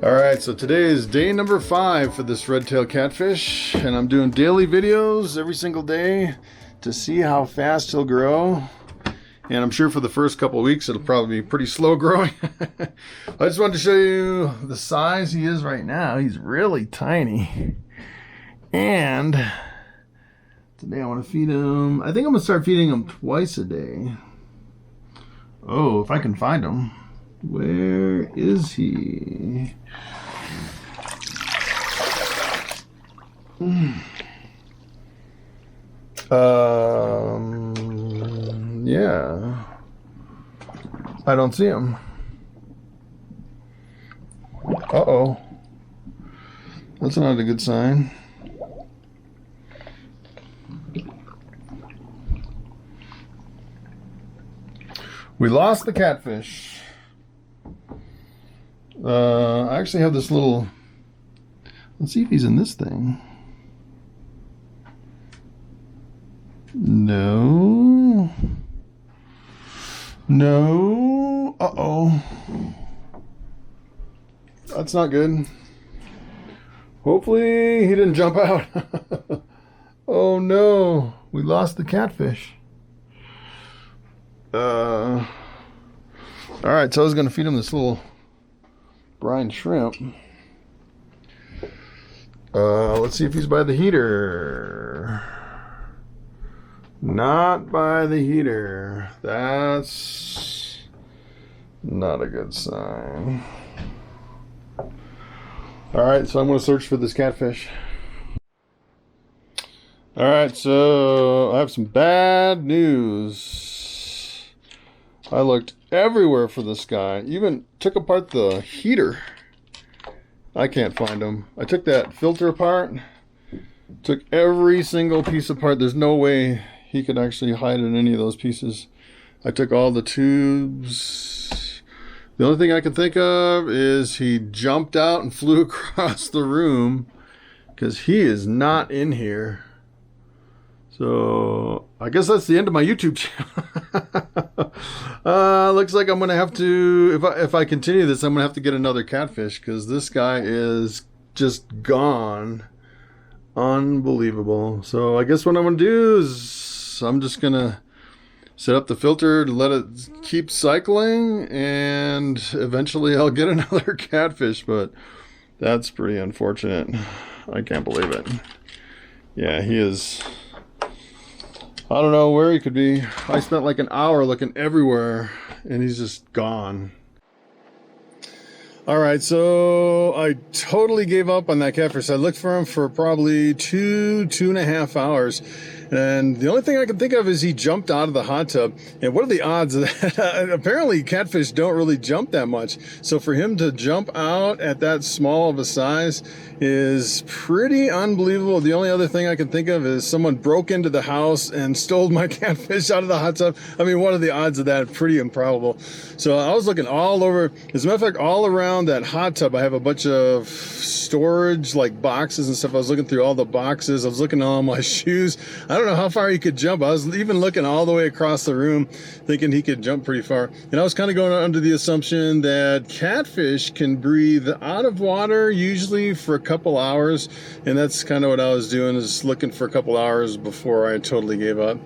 Alright, so today is day number 5 for this red-tailed catfish, and I'm doing daily videos every single day to see how fast he'll grow. And I'm sure for the first couple of weeks it'll probably be pretty slow growing. I just wanted to show you the size he is right now. He's really tiny. And today I want to feed him, I think I'm going to start feeding him twice a day. Oh, if I can find him. Where is he? Yeah. I don't see him. Uh-oh. That's not a good sign. We lost the catfish. I actually have this little, let's see if he's in this thing. No. No. Uh-oh. That's not good. Hopefully he didn't jump out. Oh no. We lost the catfish. Alright, so I was going to feed him this little brine shrimp. Let's see if he's by the heater. Not by the heater. That's not a good sign. Alright, so I'm going to search for this catfish. Alright, so I have some bad news. I looked everywhere for this guy. Even took apart the heater. I can't find him. I took that filter apart. Took every single piece apart. There's no way he could actually hide in any of those pieces. I took all the tubes. The only thing I can think of is he jumped out and flew across the room, because he is not in here. So I guess that's the end of my YouTube channel. Looks like I'm gonna have to, if I continue this, I'm gonna have to get another catfish, because this guy is just gone. Unbelievable. So I guess what I'm gonna do is I'm just gonna set up the filter to let it keep cycling, and eventually I'll get another catfish. But that's pretty unfortunate. I can't believe it. Yeah, he is. I don't know where he could be. I spent like an hour looking everywhere, and he's just gone. Alright, so I totally gave up on that catfish. I looked for him for probably 2.5 hours. And the only thing I can think of is he jumped out of the hot tub. And what are the odds of that? Apparently catfish don't really jump that much. So for him to jump out at that small of a size is pretty unbelievable. The only other thing I can think of is someone broke into the house and stole my catfish out of the hot tub. I mean, what are the odds of that? Pretty improbable. So I was looking all over. As a matter of fact, all around that hot tub, I have a bunch of storage, like boxes and stuff. I was looking through all the boxes. I was looking at all my shoes. I don't know how far he could jump. I was even looking all the way across the room, thinking he could jump pretty far. And I was kind of going under the assumption that catfish can breathe out of water usually for a couple hours. And that's kind of what I was doing, is looking for a couple hours before I totally gave up.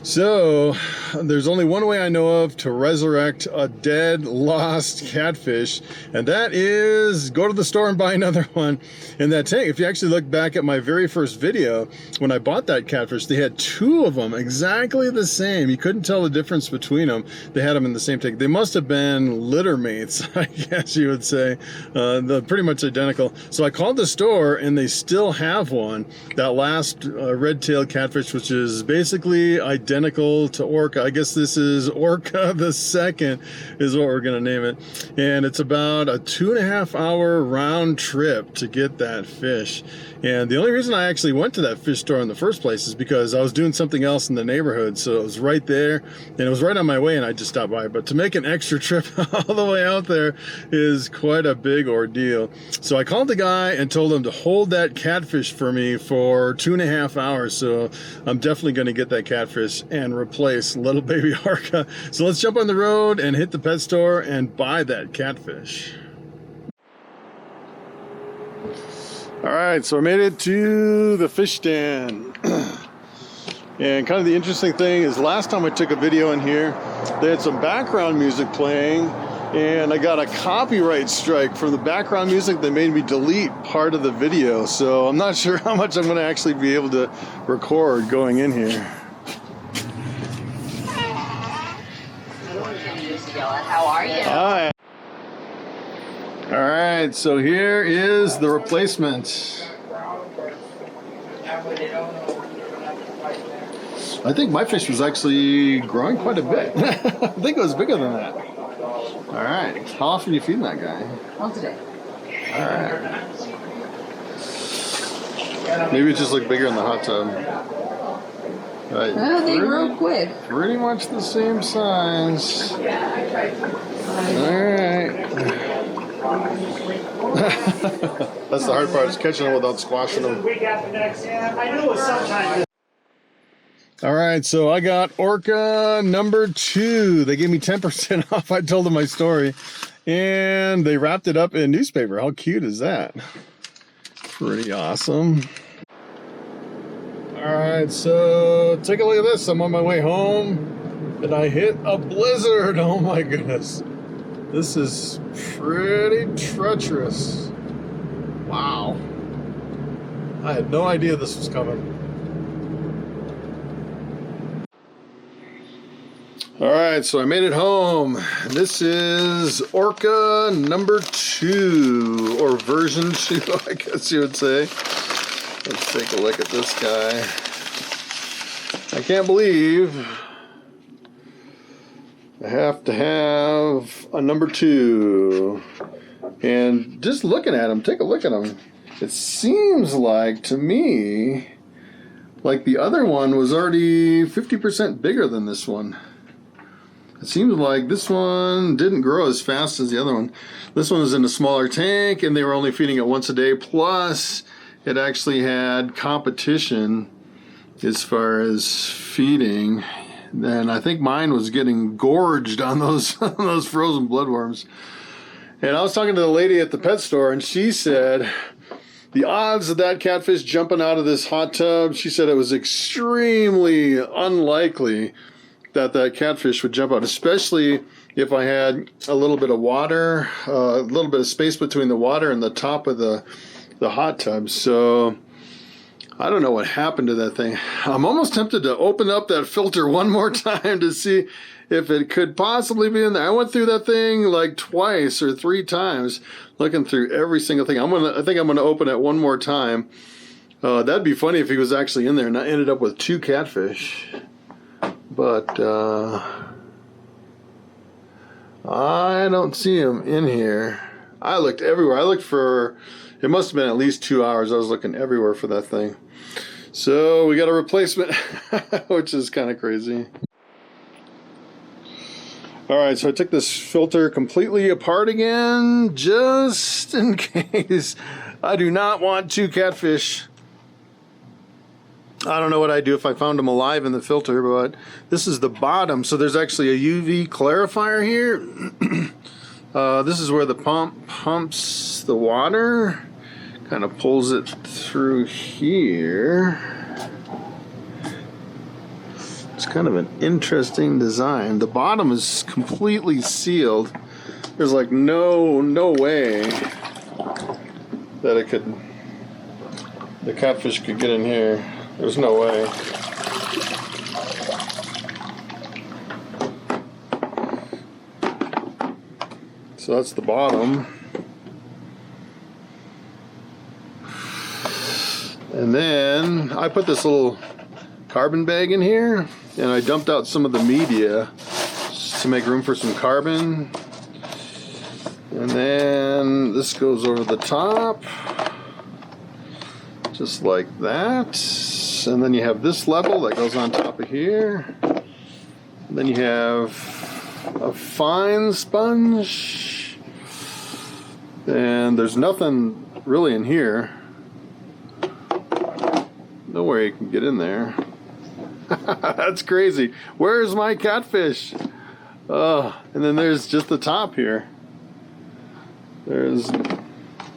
So there's only one way I know of to resurrect a dead, lost catfish, and that is go to the store and buy another one. And that tank, if you actually look back at my very first video, when I bought that catfish, they had 2 of them exactly the same. You couldn't tell the difference between them. They had them in the same tank. They must have been litter mates, I guess you would say. They're pretty much identical. So I called the store, and they still have one, that last red-tailed catfish, which is basically identical to Orca. I guess this is Orca the second is what we're going to name it. And it's about a 2.5 hour round trip to get that fish. And the only reason I actually went to that fish store in the first place is because I was doing something else in the neighborhood. So it was right there, and it was right on my way, and I just stopped by. But to make an extra trip all the way out there is quite a big ordeal. So I called the guy and told him to hold that catfish for me for 2.5 hours. So I'm definitely going to get that catfish and replace little baby Orca. So let's jump on the road and hit the pet store and buy that catfish. All right, so I made it to the fish stand. And kind of the interesting thing is last time I took a video in here, they had some background music playing, and I got a copyright strike from the background music that made me delete part of the video. So I'm not sure how much I'm going to actually be able to record going in here. How are you? Hi. All right, so here is the replacement. I think my fish was actually growing quite a bit. I think it was bigger than that. All right, how often are you feeding that guy? Once a day. All right. Maybe it just looked bigger in the hot tub. Right. Well, they grow quick. Pretty much the same size. All right. That's the hard part, is catching them without squashing them. All right, so I got Orca number 2. They gave me 10% off. I told them my story, and they wrapped it up in newspaper. How cute is that? Pretty awesome. All right, so take a look at this. I'm on my way home, and I hit a blizzard. Oh my goodness. This is pretty treacherous. Wow. I had no idea this was coming. All right, so I made it home. This is Orca number 2, or version 2, I guess you would say. Let's take a look at this guy. I can't believe I have to have a number 2. And just looking at him, take a look at him. It seems like, to me, like the other one was already 50% bigger than this one. It seems like this one didn't grow as fast as the other one. This one was in a smaller tank, and they were only feeding it once a day. Plus, it actually had competition as far as feeding. And I think mine was getting gorged on those those frozen bloodworms. And I was talking to the lady at the pet store, and she said the odds of that catfish jumping out of this hot tub, she said it was extremely unlikely that that catfish would jump out, especially if I had a little bit of water, a little bit of space between the water and the top of the hot tub. So I don't know what happened to that thing. I'm almost tempted to open up that filter one more time to see if it could possibly be in there. I went through that thing like twice or 3 times, looking through every single thing. I think I'm gonna open it one more time. That'd be funny if he was actually in there and I ended up with 2 catfish. But I don't see him in here. I looked everywhere. I looked for, it must have been at least 2 hours. I was looking everywhere for that thing. So we got a replacement, which is kind of crazy. All right, so I took this filter completely apart again, just in case. I do not want 2 catfish. I don't know what I'd do if I found them alive in the filter, but this is the bottom. So there's actually a UV clarifier here. This is where the pump pumps the water, kind of pulls it through here. It's kind of an interesting design. The bottom is completely sealed. There's like no way that the catfish could get in here. There's no way. So that's the bottom. And then I put this little carbon bag in here, and I dumped out some of the media to make room for some carbon. And then this goes over the top, just like that. And then you have this level that goes on top of here. And then you have a fine sponge. And there's nothing really in here. No way you can get in there. That's crazy. Where's my catfish? Oh, and then there's just the top here. There's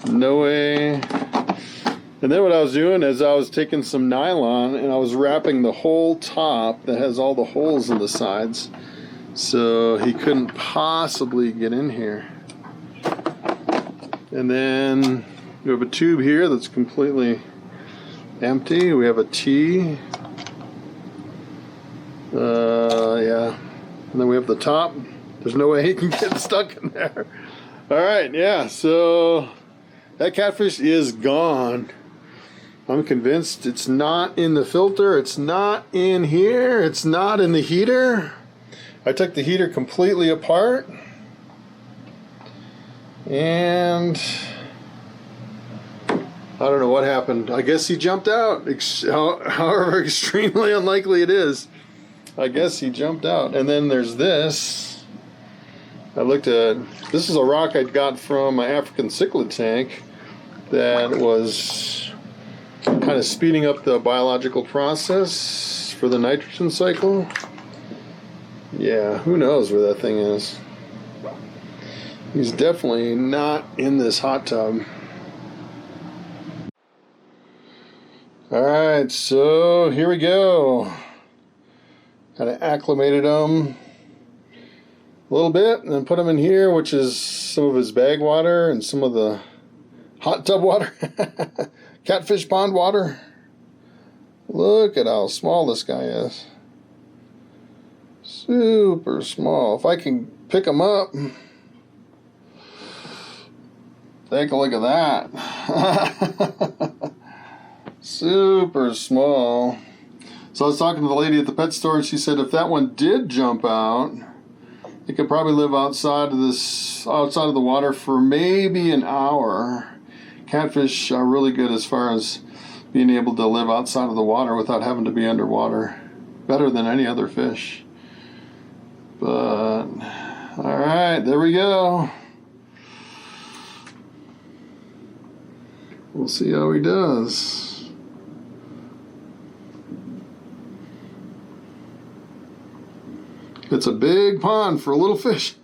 no way And then what I was doing is I was taking some nylon and I was wrapping the whole top that has all the holes in the sides, so he couldn't possibly get in here. And then we have a tube here that's completely empty. We have a T. Yeah. And then we have the top. There's no way he can get stuck in there. All right, yeah, so that catfish is gone. I'm convinced it's not in the filter, it's not in here, it's not in the heater. I took the heater completely apart, and I don't know what happened. I guess he jumped out, however extremely unlikely it is. I guess he jumped out. And then there's this. I looked at, this is a rock I got from my African cichlid tank that was kind of speeding up the biological process for the nitrogen cycle. Yeah, who knows where that thing is. He's definitely not in this hot tub. Alright, so here we go. Kind of acclimated him a little bit and then put him in here, which is some of his bag water and some of the hot tub water. Catfish pond water. Look at how small this guy is. Super small. If I can pick him up, take a look at that. Super small. So I was talking to the lady at the pet store, and she said if that one did jump out, it could probably live outside of the water for maybe an hour. Catfish are really good as far as being able to live outside of the water without having to be underwater. Better than any other fish. But, alright, there we go. We'll see how he does. It's a big pond for a little fish.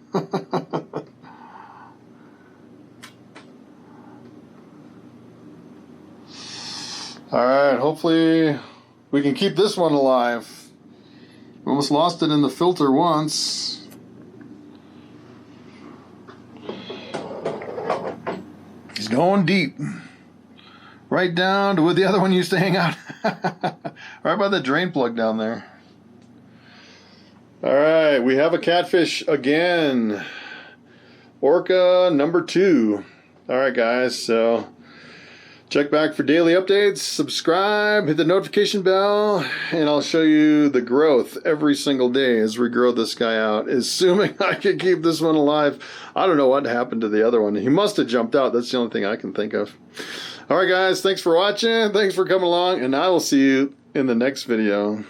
Alright, hopefully we can keep this one alive. Almost lost it in the filter once. He's going deep. Right down to where the other one used to hang out. Right by the drain plug down there. Alright, we have a catfish again. Orca number 2. Alright guys, so check back for daily updates, subscribe, hit the notification bell, and I'll show you the growth every single day as we grow this guy out, assuming I can keep this one alive. I don't know what happened to the other one. He must have jumped out. That's the only thing I can think of. Alright guys, thanks for watching, thanks for coming along, and I will see you in the next video.